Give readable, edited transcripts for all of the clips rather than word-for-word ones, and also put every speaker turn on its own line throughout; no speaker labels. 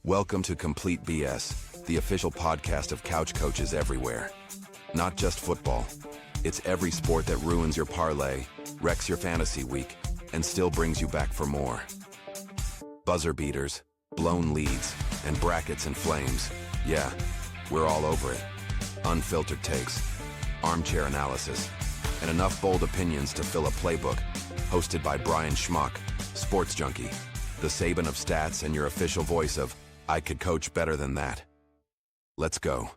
Welcome to Complete BS, the official podcast of couch coaches everywhere. Not just football. It's every sport that ruins your parlay, wrecks your fantasy week, and still brings you back for more. Buzzer beaters, blown leads, and brackets and flames. Yeah, we're all over it. Unfiltered takes, armchair analysis, and enough bold opinions to fill a playbook. Hosted by Brien Schmauch, sports junkie, the Saban of stats, and your official voice of I could coach better than that. Let's go.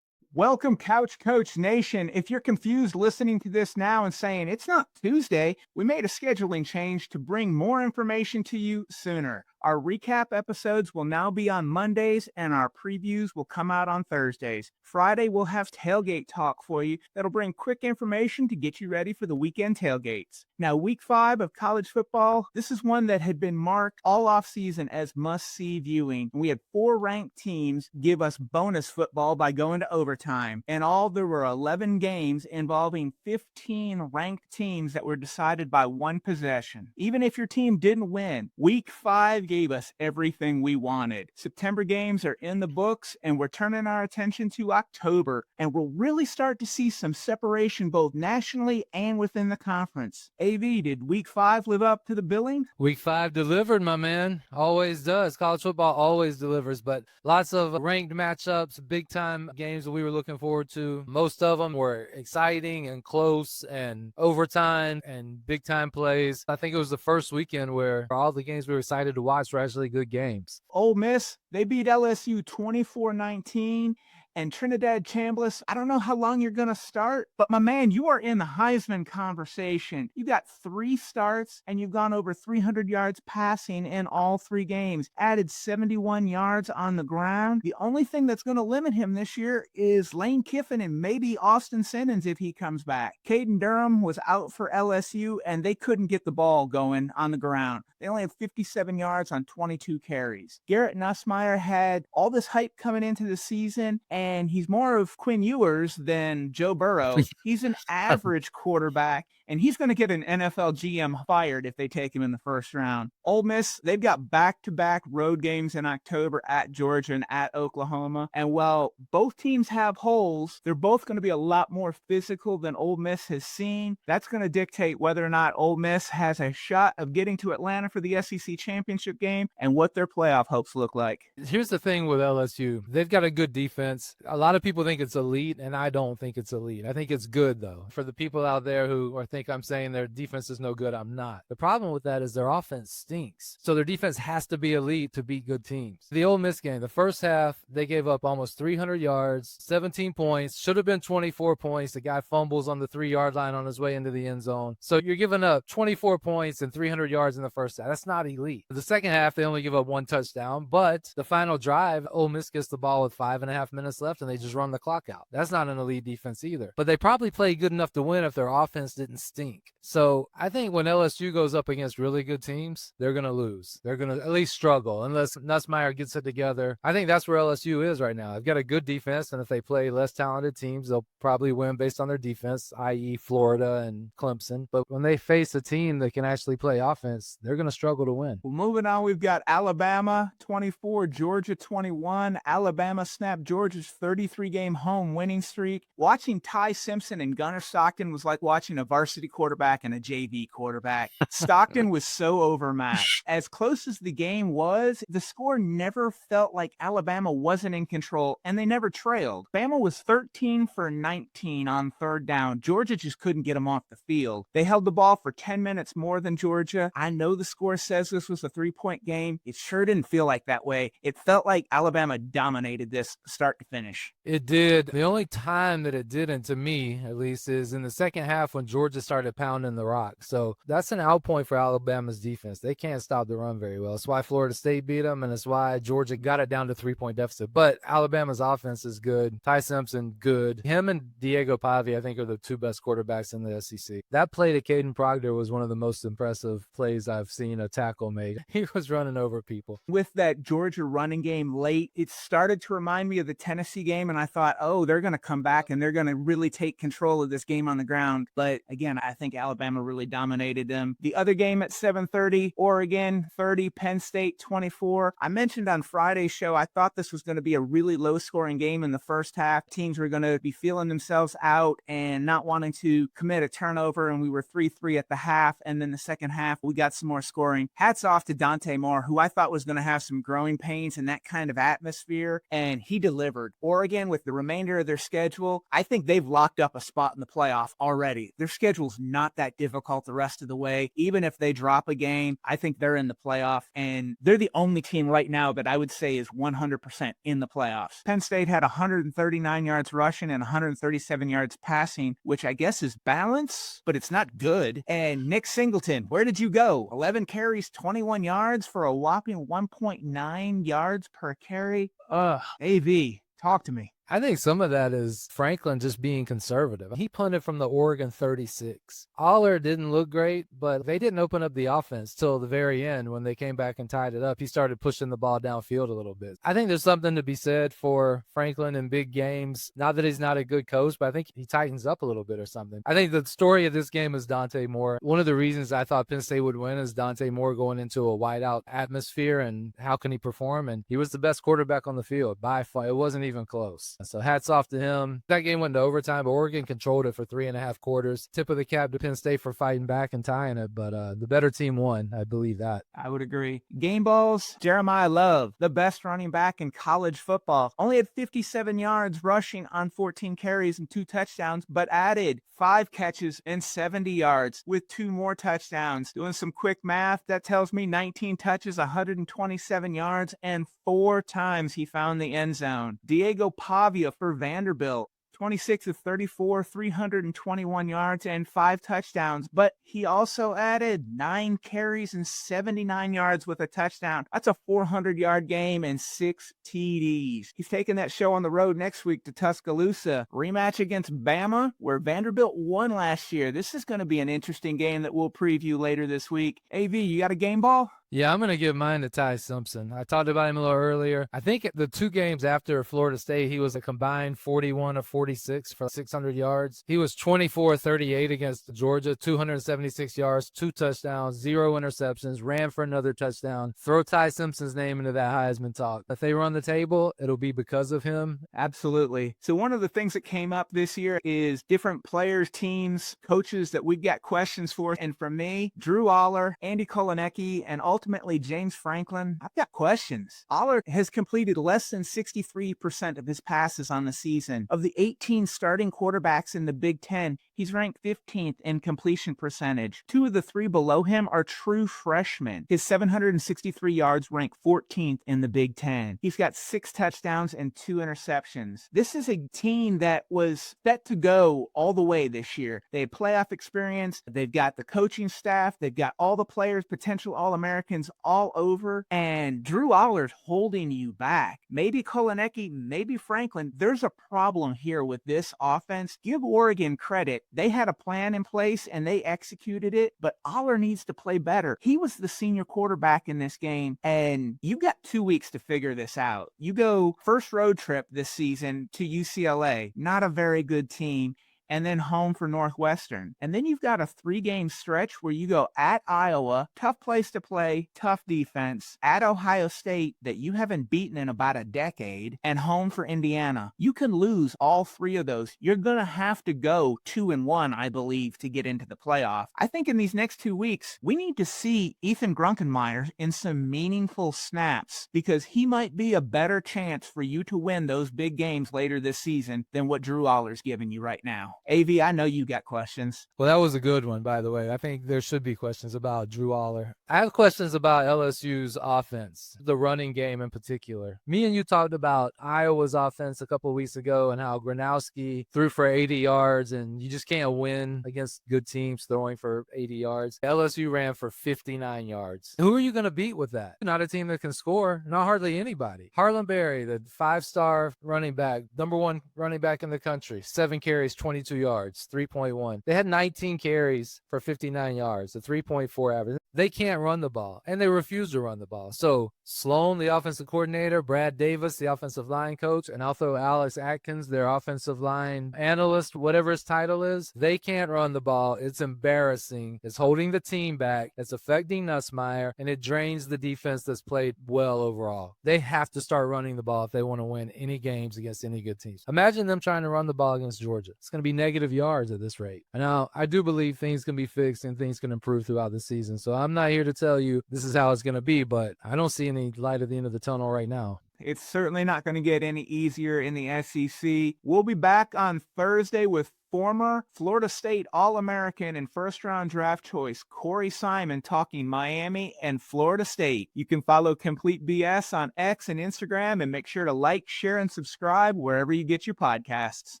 Welcome, Couch Coach Nation. If you're confused listening to this now and saying it's not Tuesday, we made a scheduling change to bring more information to you sooner. Our recap episodes will now be on Mondays, and our previews will come out on Thursdays. Friday, we'll have tailgate talk for you that'll bring quick information to get you ready for the weekend tailgates. Now, week 5 of college football, this is one that had been marked all offseason as must-see viewing. We had 4 ranked teams give us bonus football by going to overtime. In all, there were 11 games involving 15 ranked teams that were decided by one possession. Even if your team didn't win, week 5 gave us everything we wanted. September games are in the books, and we're turning our attention to October, and we'll really start to see some separation both nationally and within the conference. AV, did week 5 live up to the billing?
Week 5 delivered, my man. Always does. College football always delivers, but lots of ranked matchups, big-time games that we were looking forward to. Most of them were exciting and close and overtime and big-time plays. I think it was the first weekend where all the games we were excited to watch were actually good games.
Ole Miss, they beat LSU 24-19. And Trinidad Chambliss, I don't know how long you're going to start, but my man, you are in the Heisman conversation. You got 3 starts, and you've gone over 300 yards passing in all 3 games, added 71 yards on the ground. The only thing that's going to limit him this year is Lane Kiffin and maybe Austin Simmons if he comes back. Caden Durham was out for LSU, and they couldn't get the ball going on the ground. They only had 57 yards on 22 carries. Garrett Nussmeier had all this hype coming into the season, and he's more of Quinn Ewers than Joe Burrow. He's an average quarterback, and he's going to get an NFL GM fired if they take him in the first round. Ole Miss, they've got back-to-back road games in October at Georgia and at Oklahoma. And while both teams have holes, they're both going to be a lot more physical than Ole Miss has seen. That's going to dictate whether or not Ole Miss has a shot of getting to Atlanta for the SEC championship game and what their playoff hopes look like.
Here's the thing with LSU. They've got a good defense. A lot of people think it's elite, and I don't think it's elite. I think it's good, though. For the people out there who think I'm saying their defense is no good, I'm not. The problem with that is their offense stinks. So their defense has to be elite to beat good teams. The Ole Miss game, the first half, they gave up almost 300 yards, 17 points, should have been 24 points. The guy fumbles on the 3-yard line on his way into the end zone. So you're giving up 24 points and 300 yards in the first half. That's not elite. The second half, they only give up 1 touchdown, but the final drive, Ole Miss gets the ball with 5.5 minutes left, and they just run the clock out. That's not an elite defense either. But they probably play good enough to win if their offense didn't stink. So I think when LSU goes up against really good teams, they're going to lose. They're going to at least struggle unless Nussmeier gets it together. I think that's where LSU is right now. They've got a good defense, and if they play less talented teams, they'll probably win based on their defense, i.e. Florida and Clemson. But when they face a team that can actually play offense, they're going to struggle to win.
Well, moving on, we've got Alabama 24, Georgia 21. Alabama snapped Georgia's 33-game home winning streak. Watching Ty Simpson and Gunnar Stockton was like watching a varsity quarterback and a JV quarterback. Stockton was so overmatched. As close as the game was, the score never felt like Alabama wasn't in control, and they never trailed. Bama was 13 for 19 on 3rd down. Georgia just couldn't get them off the field. They held the ball for 10 minutes more than Georgia. I know the score says this was a 3-point game. It sure didn't feel like that way. It felt like Alabama dominated this start to finish.
It did. The only time that it didn't, to me at least, is in the second half when Georgia started pounding the rock. So that's an out point for Alabama's defense. They can't stop the run very well. That's why Florida State beat them, and it's why Georgia got it down to 3-point deficit. But Alabama's offense is good. Ty Simpson, good. Him and Diego Pavia, I think, are the 2 best quarterbacks in the SEC. That play to Caden Proctor was one of the most impressive plays I've seen a tackle made. He was running over people.
With that Georgia running game late, it started to remind me of the Tennessee game, and I thought, oh, they're going to come back and they're going to really take control of this game on the ground. But again, man, I think Alabama really dominated them. The other game at 7:30, Oregon 30, Penn State 24. I mentioned on Friday's show, I thought this was going to be a really low-scoring game in the first half. Teams were going to be feeling themselves out and not wanting to commit a turnover, and we were 3-3 at the half, and then the second half, we got some more scoring. Hats off to Dante Moore, who I thought was going to have some growing pains in that kind of atmosphere, and he delivered. Oregon, with the remainder of their schedule, I think they've locked up a spot in the playoff already. Their schedule's not that difficult the rest of the way. Even if they drop a game, I think they're in the playoff, and they're the only team right now that I would say is 100% in the playoffs. Penn State had 139 yards rushing and 137 yards passing, which I guess is balance, but it's not good. And Nick Singleton, where did you go? 11 carries, 21 yards for a whopping 1.9 yards per carry. AV, talk to me.
I think some of that is Franklin just being conservative. He punted from the Oregon 36. Aller didn't look great, but they didn't open up the offense till the very end when they came back and tied it up. He started pushing the ball downfield a little bit. I think there's something to be said for Franklin in big games. Not that he's not a good coach, but I think he tightens up a little bit or something. I think the story of this game is Dante Moore. One of the reasons I thought Penn State would win is Dante Moore going into a whiteout atmosphere and how can he perform? And he was the best quarterback on the field by far. It wasn't even close. So hats off to him. That game went to overtime, but Oregon controlled it for 3.5 quarters. Tip of the cap to Penn State for fighting back and tying it, but the better team won. I believe that.
I would agree. Game balls, Jeremiah Love, the best running back in college football, only had 57 yards rushing on 14 carries and 2 touchdowns, but added 5 catches and 70 yards with 2 more touchdowns. Doing some quick math, that tells me 19 touches, 127 yards, and 4 times he found the end zone. Diego Pavia for Vanderbilt, 26 of 34, 321 yards and 5 touchdowns, but he also added 9 carries and 79 yards with a touchdown. That's a 400-yard game and 6 TDs. He's taking that show on the road next week to Tuscaloosa. Rematch against Bama, where Vanderbilt won last year. This is going to be an interesting game that we'll preview later this week. AV, you got a game ball?
Yeah, I'm going to give mine to Ty Simpson. I talked about him a little earlier. I think the 2 games after Florida State, he was a combined 41 of 46 for 600 yards. He was 24-38 against Georgia, 276 yards, 2 touchdowns, 0 interceptions, ran for another touchdown. Throw Ty Simpson's name into that Heisman talk. If they run the table, it'll be because of him.
Absolutely. So one of the things that came up this year is different players, teams, coaches that we've got questions for. And for me, Drew Aller, Andy Kolanecki, and ultimately James Franklin, I've got questions. Aller has completed less than 63% of his passes on the season. Of the 18 starting quarterbacks in the Big Ten, he's ranked 15th in completion percentage. 2 of the 3 below him are true freshmen. His 763 yards rank 14th in the Big Ten. He's got 6 touchdowns and 2 interceptions. This is a team that was set to go all the way this year. They had playoff experience. They've got the coaching staff. They've got all the players, potential All-Americans all over, and Drew Aller's holding you back. Maybe Kolanecki, maybe Franklin. There's a problem here with this offense. Give Oregon credit. They had a plan in place and they executed it, but Aller needs to play better. He was the senior quarterback in this game, and you got 2 weeks to figure this out. You go first road trip this season to UCLA, not a very good team, and then home for Northwestern. And then you've got a 3-game stretch where you go at Iowa, tough place to play, tough defense, at Ohio State that you haven't beaten in about a decade, and home for Indiana. You can lose all 3 of those. You're going to have to go 2-1, I believe, to get into the playoff. I think in these next 2 weeks, we need to see Ethan Grunkenmeyer in some meaningful snaps because he might be a better chance for you to win those big games later this season than what Drew Aller's giving you right now. AV, I know you got questions.
Well, that was a good one, by the way. I think there should be questions about Drew Aller. I have questions about LSU's offense, the running game in particular. Me and you talked about Iowa's offense a couple of weeks ago and how Gronowski threw for 80 yards, and you just can't win against good teams throwing for 80 yards. LSU ran for 59 yards. Who are you going to beat with that? Not a team that can score, not hardly anybody. Harlan Berry, the 5-star running back, #1 running back in the country, 7 carries, 22 72 yards, 3.1. They had 19 carries for 59 yards, a 3.4 average. They can't run the ball, and they refuse to run the ball. So Sloan, the offensive coordinator, Brad Davis, the offensive line coach, and also Alex Atkins, their offensive line analyst, whatever his title is, they can't run the ball. It's embarrassing. It's holding the team back. It's affecting Nussmeier, and it drains the defense that's played well overall. They have to start running the ball if they want to win any games against any good teams. Imagine them trying to run the ball against Georgia. It's going to be negative yards at this rate. Now, I do believe things can be fixed and things can improve throughout the season. So I'm not here to tell you this is how it's going to be, but I don't see any light at the end of the tunnel right now.
It's certainly not going to get any easier in the SEC. We'll be back on Thursday with former Florida State All-American and first-round draft choice Corey Simon talking Miami and Florida State. You can follow Complete BS on X and Instagram, and make sure to like, share, and subscribe wherever you get your podcasts.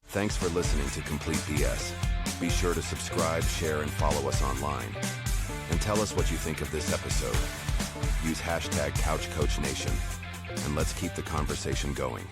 Thanks for listening to Complete BS. Be sure to subscribe, share, and follow us online. And tell us what you think of this episode. Use hashtag CouchCoachNation, and let's keep the conversation going.